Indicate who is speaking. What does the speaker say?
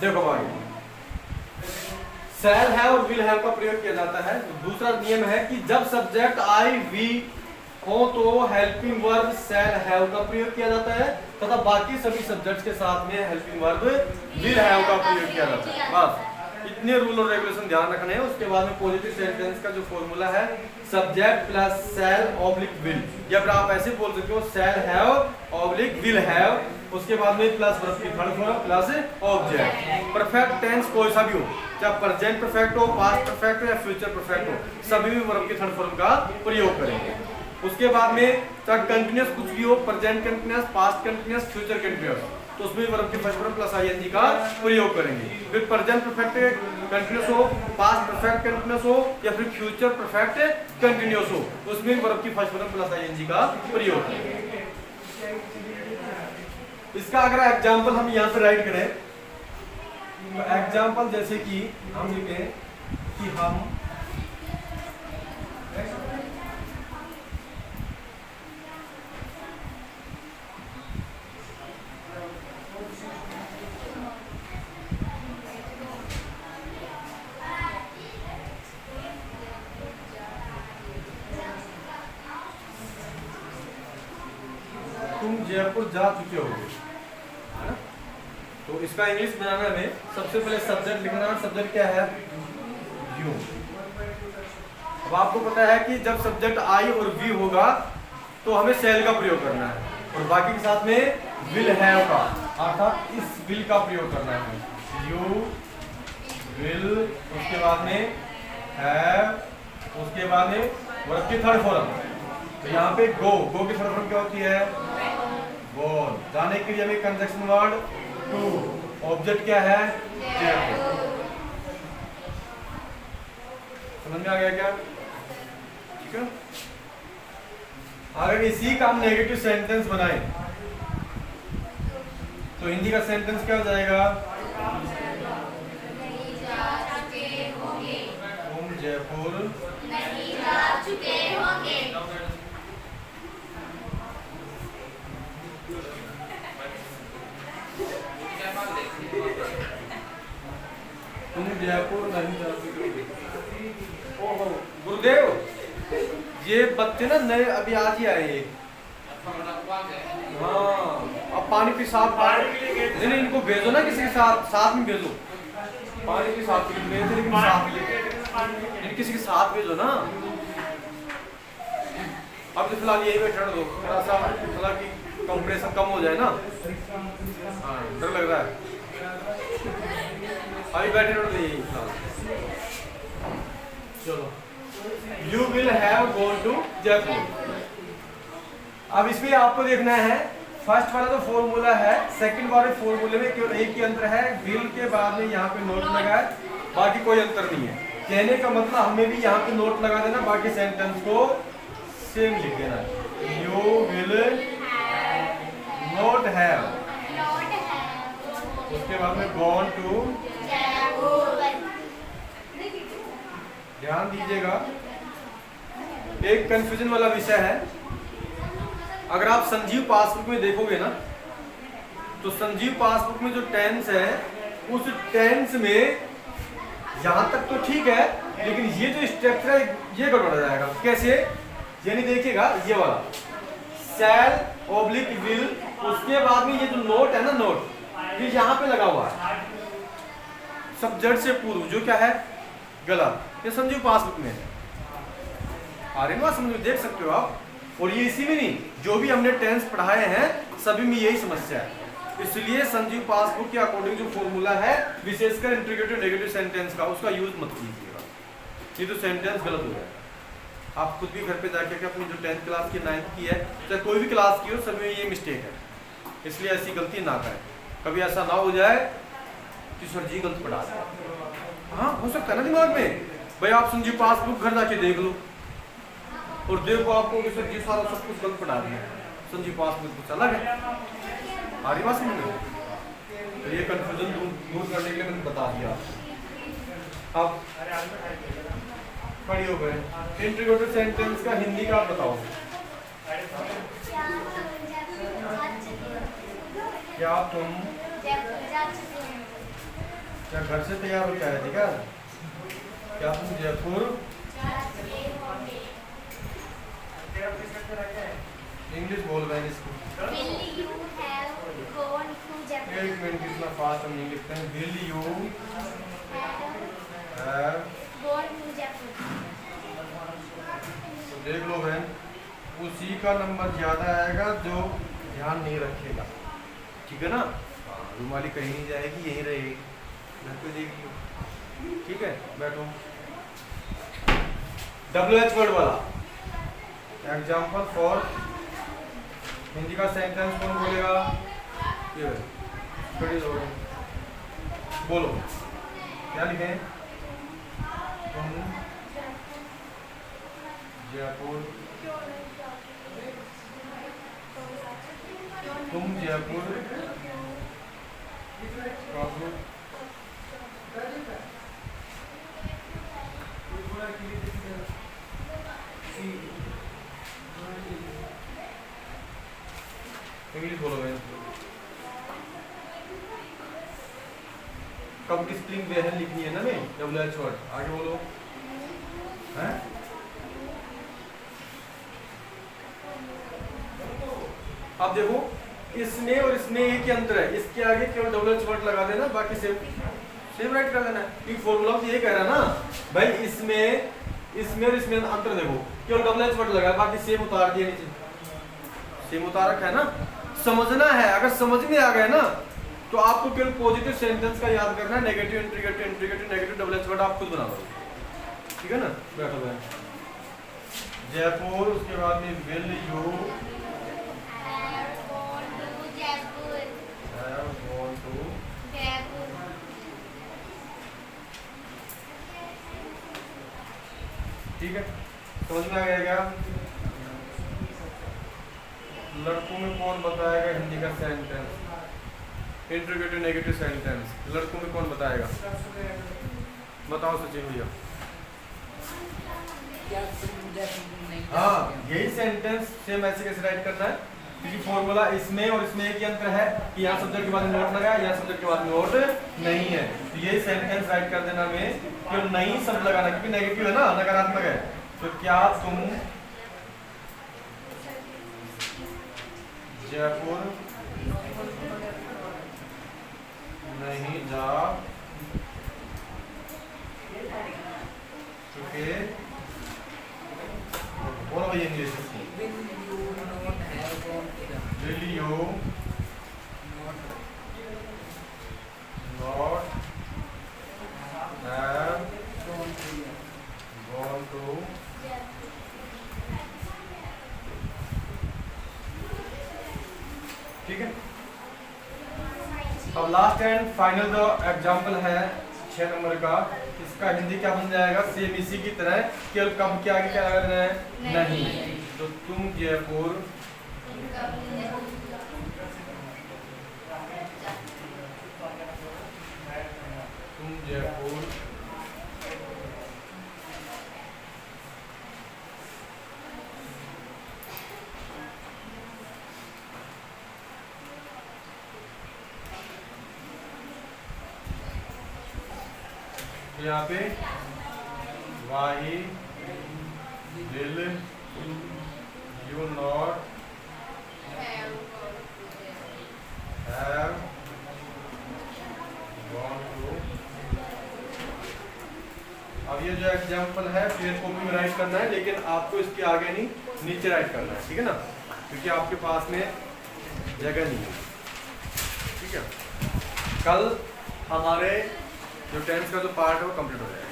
Speaker 1: देखो भाई, shall have और विल हैव का प्रयोग किया जाता है। दूसरा नियम है कि जब सब्जेक्ट आई वी हो तो हेल्पिंग वर्ब शैल हैव का प्रयोग किया जाता है तथा बाकी सभी सब्जेक्ट्स के साथ में हेल्पिंग वर्ब विल हैव का प्रयोग किया जाता है। बस इतने रूल और रेगुलेशन ध्यान रखने हैं। उसके बाद में पॉजिटिव सेंटेंस का जो फॉर्मूला है subject plus shall oblique will, या फिर आप ऐसे बोल सकते हो shall have oblique will have, उसके बाद में प्लस वर्ब की third form plus object. Perfect tense कोई सा भी हो, चाहे प्रेजेंट परफेक्ट हो, पास्ट परफेक्ट हो या फ्यूचर परफेक्ट हो, सभी में वर्ब की थर्ड फॉर्म का प्रयोग करेंगे। उसके बाद में चाहे कंटिन्यूअस कुछ भी हो, present continuous, past continuous, future continuous, तो उसमें वर्ब के फर्स्ट फॉर्म प्लस आईएनजी का प्रयोग करेंगे। फिर प्रेजेंट परफेक्ट कंटिन्यूअस हो, पास्ट परफेक्ट कंटिन्यूअस हो या फिर फ्यूचर परफेक्ट कंटिन्यूअस हो, उसमें वर्ब की फर्स्ट फॉर्म प्लस आईएनजी का प्रयोग करेंगे। इसका अगर एग्जांपल हम यहाँ पे राइट करें तो एग्जांपल जैसे कि हम लिखें कि हम तुम जयपुर जा चुके हो, है ना? तो इसका इंग्लिश बनाना में सबसे पहले सब्जेक्ट लिखना। सब्जेक्ट क्या है? यू। अब आपको पता है कि जब सब्जेक्ट आई और वी होगा तो हमें शैल का प्रयोग करना है और बाकी के साथ में विल हैव का, अर्थात इस विल का प्रयोग करना है। यू विल, उसके बाद में हैव, उसके बाद में वर्ब की थर्ड फॉर्म। तो यहाँ पे गो की थर्ड फॉर्म क्या होती है? गोन। जाने के लिए हमें कंजक्शन वर्ड टू, ऑब्जेक्ट क्या है? समझ में आ गया क्या? ठीक है। अगर इसी का हम नेगेटिव सेंटेंस बनाएं तो हिंदी का सेंटेंस क्या हो जाएगा? तुम जयपुर
Speaker 2: नहीं जा चुके होंगे।
Speaker 1: तुम जयपुर नहीं जा चुके। ओहो गुरुदेव, ये बच्चे ना नए अभी आज ही आए हैं। हाँ, अब पानी के साथ नहीं, इनको भेजो ना किसी के साथ में भेजो। पानी के साथ भेजो, लेकिन साथ किसी के साथ भेजो ना। अब तो फिलहाल यही बैठे दो, थोड़ा सा हालांकि कंप्रेशन कम हो जाए ना। हाँ, डर लग रहा है। अभी बैठे रहो यही फिलहाल। चलो, you will have gone to Jaipur. अब इसमें आपको देखना है फर्स्ट वाला जो फॉर्मूला है, सेकंड वाले फॉर्मूले में केवल एक ही अंतर है, विल के बाद में यहाँ पे नोट लगा है, बाकी कोई अंतर नहीं है। कहने का मतलब हमें भी यहाँ पे नोट लगा देना, बाकी सेंटेंस को सेम लिख देना। यू विल नॉट हैव, उसके बाद में गॉन टू। ध्यान दीजिएगा, एक कंफ्यूजन वाला विषय है। अगर आप संजीव पासबुक में देखोगे ना तो संजीव पासबुक में जो टेंस है उस टेंस में यहां तक तो ठीक है, लेकिन ये जो स्ट्रक्चर है ये गड़बड़ हो जाएगा। कैसे? यानी देखिएगा, ये वाला शैल ऑब्लिक विल, उसके बाद में ये जो नोट है ना, नोट ये यहाँ पे लगा हुआ है सब्जेक्ट से पूर्व, जो क्या है? गलत। ये संजीव पासबुक में है, आर्यन समझो, देख सकते हो आप। और ये इसी में नहीं, जो भी हमने टेंस पढ़ाए हैं सभी में यही समस्या है। इसलिए संजीव पासबुक के अकॉर्डिंग जो फॉर्मूला है विशेषकर इंटीग्रेटेड नेगेटिव सेंटेंस का, उसका यूज मत कीजिएगा, ये तो सेंटेंस गलत हो जाएगा। आप खुद भी घर पे जाके अपनी जो 10th क्लास की 9th की है, चाहे कोई भी क्लास की हो, सभी में ये मिस्टेक है। इसलिए ऐसी गलती ना करें, कभी ऐसा ना हो जाए कि सर जी गलत पढ़ा दें। हाँ, हो सकता है ना दिमाग में, भाई आप संजीव पासबुक घर जाके देख लो और देखो आपको कि सर जी सारा सब कुछ गलत पढ़ा दिया, संजीव पासबुक कुछ अलग है। हमारी बात समझ लो, तो ये कंफ्यूजन दूर करने के लिए मैंने बता दिया। अब खड़ी हो गए, इंटीग्रेटेड सेंटेंस का हिंदी का आप बताओ। क्या तुम क्या घर से तैयार हो क्या है? ठीक है, क्या तुम जयपुर
Speaker 2: चुके होंगे।
Speaker 1: इंग्लिश बोल रहे हैं इसको।
Speaker 2: Will you have gone to Japan?
Speaker 1: एक मिनट, कितना फास्ट हम नहीं लिखते हैं। Will you
Speaker 2: Have
Speaker 1: have,
Speaker 2: gone to Japan.
Speaker 1: तो देख लो बहन, उसी का नंबर ज्यादा आएगा जो ध्यान नहीं रखेगा। ठीक है ना? रुमाली कहीं नहीं जाएगी, यहीं रहेगी, घर पे देख लियो। ठीक है, बैठो। WH वर्ड वाला एग्जाम्पल फॉर हिंदी का सेंटेंस कौन बोलेगा? ये खड़ी हो गई, बोलो क्या लिखें? तुम जयपुर, तुम जयपुर कब इंग्लिश बोलो बहन। कब की स्प्रिंग बहन लिखनी है ना मैं, WH वर्ड। आगे बोलो हैं? अब देखो, इसमें और इसमें एक ही अंतर है, इसके आगे केवल WH वर्ड लगा देना, बाकी सेम राइट कर देना। ये फॉर्मूला तो ये कह रहा है ना भाई, इसमें और इसमें अंतर देखो, केवल WH वर्ड लगा, बाकी सेम उतार दिया नीचे, सेम उतार रखा है ना। समझना है, अगर समझ में आ गया ना तो आपको केवल पॉजिटिव सेंटेंस का याद करना है, नेगेटिव नेगेटिव WH वर्ड आप खुद बना लो। ठीक है ना? बैठो बहन। जयपुर, उसके बाद में will you
Speaker 2: Have gone to Jaipur.
Speaker 1: Have gone to.
Speaker 2: Jaipur.
Speaker 1: ठीक है, समझ में आ गया क्या? लड़कों में कौन बताएगा हिंदी का सेंटेंस? इंट्रोगेटिव नेगेटिव सेंटेंस लड़कों में कौन बताएगा? बताओ सचिन भैया। हाँ, यही सेंटेंस सेम ऐसे कैसे राइट करना है, क्योंकि फॉर्मूला इसमें और इसमें एक ही अंतर है कि यहाँ सब्जेक्ट के बाद में नोट लगा, यहाँ सब्जेक्ट के बाद में नोट नहीं है। तो यही सेंटेंस राइट कर देना में केवल नहीं शब्द लगाना, क्योंकि नेगेटिव है ना, नकारात्मक है। तो क्या तुम जयपुर नहीं जा चुके? बोलो भैया English. Will you not have gone to? ठीक है, अब लास्ट एंड फाइनल जो एग्जाम्पल है 6 नंबर का, इसका हिंदी क्या बन जाएगा? सेम इसी की तरह, केवल कब के आगे क्या लगा देना है? नहीं। तो तुम जयपुर यहाँ पे वाही will you not have gone to. अब ये जो एग्जाम्पल है पेज कॉपी में राइट करना है, लेकिन आपको इसके आगे नहीं नीचे राइट करना है। ठीक है ना? क्योंकि आपके पास में जगह नहीं है। ठीक है, कल हमारे जो टेंस का जो पार्ट है वो कंप्लीट हो जाएगा।